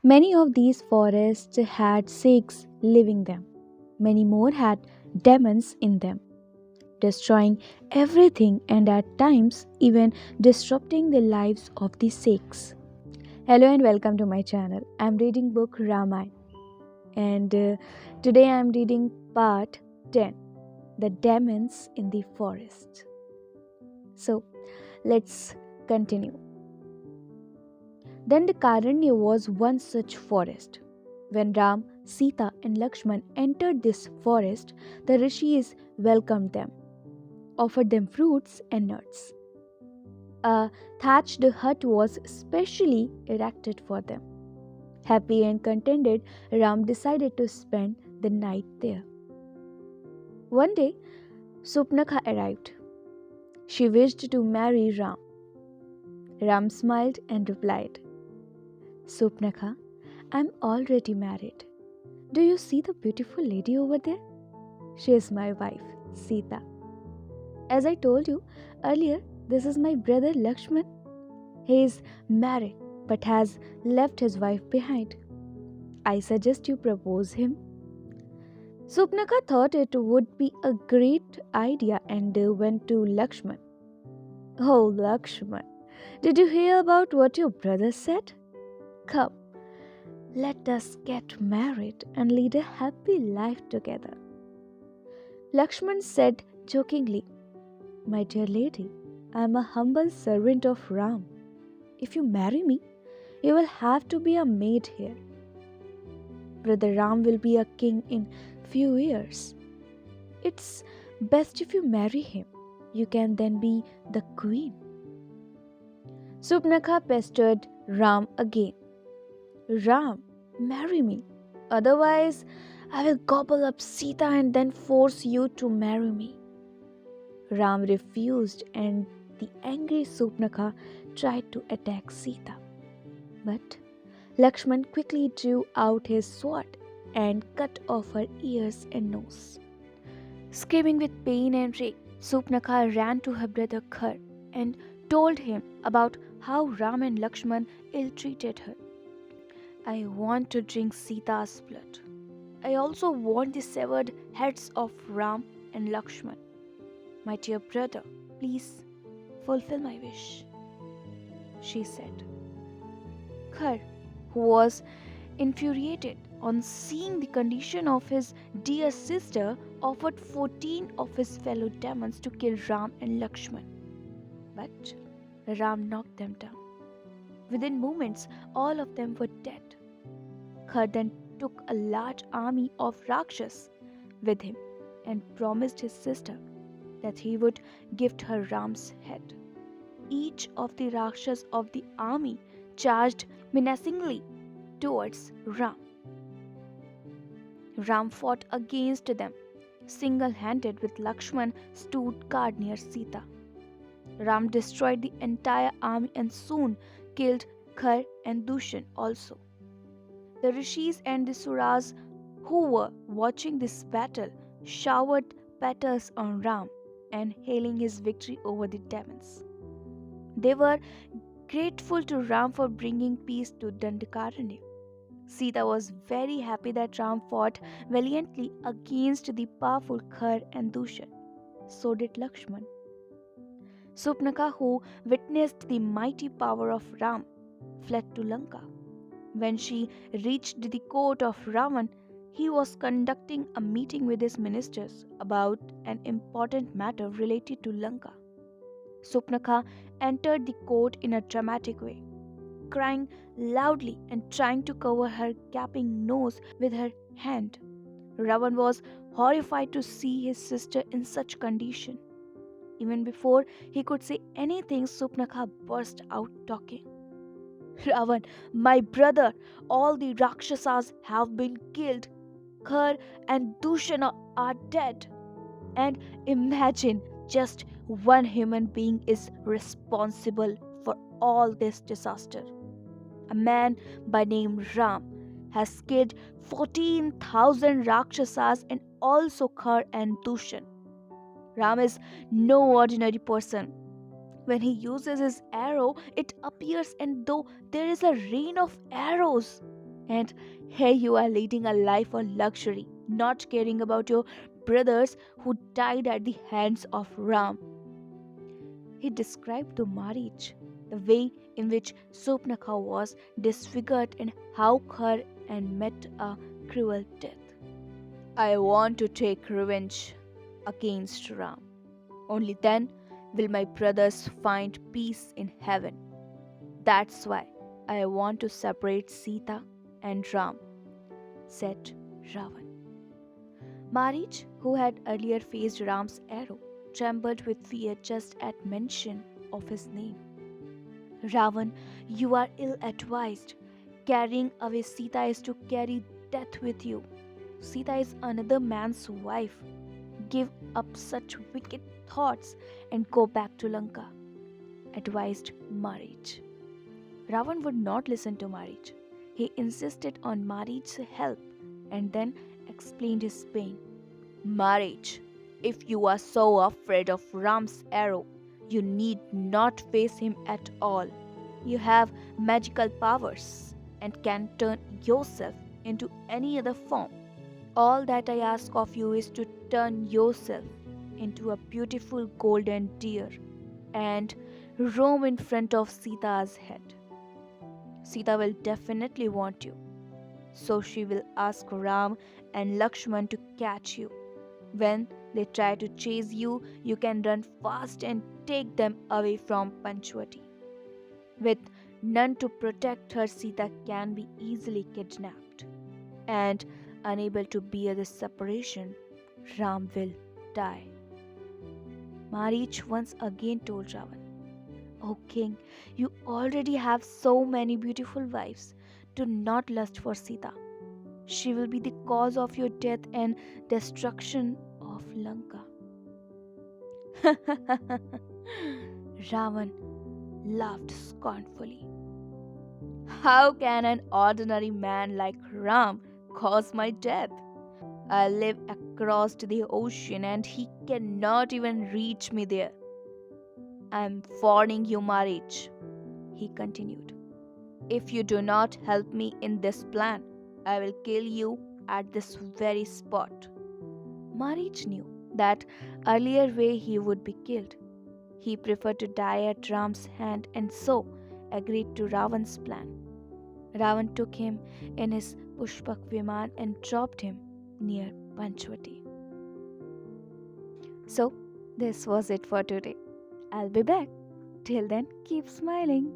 Many of these forests had Sikhs living them. Many more had demons in them, destroying everything and at times even disrupting the lives of the Sikhs. Hello and welcome to my channel. I'm reading book Ramayan and today I'm reading part 10, The Demons in the Forest. So, let's continue. Dandakaranya was one such forest. When Ram, Sita, and Lakshman entered this forest, the rishis welcomed them, offered them fruits and nuts. A thatched hut was specially erected for them. Happy and contented, Ram decided to spend the night there. One day, Supnakha arrived. She wished to marry Ram. Ram smiled and replied, Supnakha, I'm already married. Do you see the beautiful lady over there? She is my wife, Sita. As I told you earlier, this is my brother Lakshman. He is married but has left his wife behind. I suggest you propose him. Supnaka thought it would be a great idea and went to Lakshman. Oh, Lakshman, did you hear about what your brother said? Come, let us get married and lead a happy life together. Lakshman said jokingly, My dear lady, I am a humble servant of Ram. If you marry me, you will have to be a maid here. Brother Ram will be a king in few years. It's best if you marry him. You can then be the queen. Supnakha pestered Ram again. Ram, marry me. Otherwise, I will gobble up Sita and then force you to marry me. Ram refused and the angry Supnakha tried to attack Sita. But Lakshman quickly drew out his sword and cut off her ears and nose. Screaming with pain and rage, Supnakha ran to her brother Khar and told him about how Ram and Lakshman ill-treated her. I want to drink Sita's blood. I also want the severed heads of Ram and Lakshman. My dear brother, please fulfill my wish, she said. Khar, who was infuriated on seeing the condition of his dear sister, offered 14 of his fellow demons to kill Ram and Lakshman. But Ram knocked them down. Within moments, all of them were dead. Khar then took a large army of Rakshas with him and promised his sister that he would gift her Ram's head. Each of the Rakshas of the army charged menacingly towards Ram. Ram fought against them, single-handed with Lakshman stood guard near Sita. Ram destroyed the entire army and soon killed Khar and Dushan also. The rishis and the suras who were watching this battle showered petals on Ram and hailing his victory over the demons. They were grateful to Ram for bringing peace to Dandakaranya. Sita was very happy that Ram fought valiantly against the powerful Khar and Dushan. So did Lakshman. Supnaka, who witnessed the mighty power of Ram, fled to Lanka. When she reached the court of Ravan, he was conducting a meeting with his ministers about an important matter related to Lanka. Supnaka entered the court in a dramatic way, crying loudly and trying to cover her gaping nose with her hand. Ravan was horrified to see his sister in such condition. Even before he could say anything, Supnaka burst out talking. Ravan, my brother, all the Rakshasas have been killed. Khar and Dushana are dead. And imagine just one human being is responsible for all this disaster. A man by name Ram has killed 14,000 Rakshasas and also Khar and Dushan. Ram is no ordinary person. When he uses his arrow, it appears as though there is a rain of arrows. And here you are leading a life of luxury, not caring about your brothers who died at the hands of Ram. He described to Marich the way in which Supnakha was disfigured and how Khar and met a cruel death. I want to take revenge against Ram. Only then will my brothers find peace in heaven. That's why I want to separate Sita and Ram, said Ravan. Marich, who had earlier faced Ram's arrow, trembled with fear just at mention of his name. Ravan, you are ill advised. Carrying away Sita is to carry death with you. Sita is another man's wife. Give up such wicked thoughts and go back to Lanka, advised Marich. Ravan would not listen to Marich. He insisted on Marich's help and then explained his pain. Marich, if you are so afraid of Ram's arrow, you need not face him at all. You have magical powers and can turn yourself into any other form. All that I ask of you is to turn yourself into a beautiful golden deer and roam in front of Sita's head. Sita will definitely want you, so she will ask Ram and Lakshman to catch you. When they try to chase you, you can run fast and take them away from Panchwati. With none to protect her, Sita can be easily kidnapped. And unable to bear the separation, Ram will die. Marich once again told Ravan, O king, you already have so many beautiful wives. Do not lust for Sita. She will be the cause of your death and destruction of Lanka. Ravan laughed scornfully. How can an ordinary man like Ram cause my death? I live across the ocean and he cannot even reach me there. I am warning you, Marich, he continued. If you do not help me in this plan, I will kill you at this very spot. Marich knew that earlier way he would be killed. He preferred to die at Ram's hand and so agreed to Ravan's plan. Ravan took him in his Pushpak Viman and dropped him near Panchwati. So, this was it for today. I'll be back. Till then, keep smiling.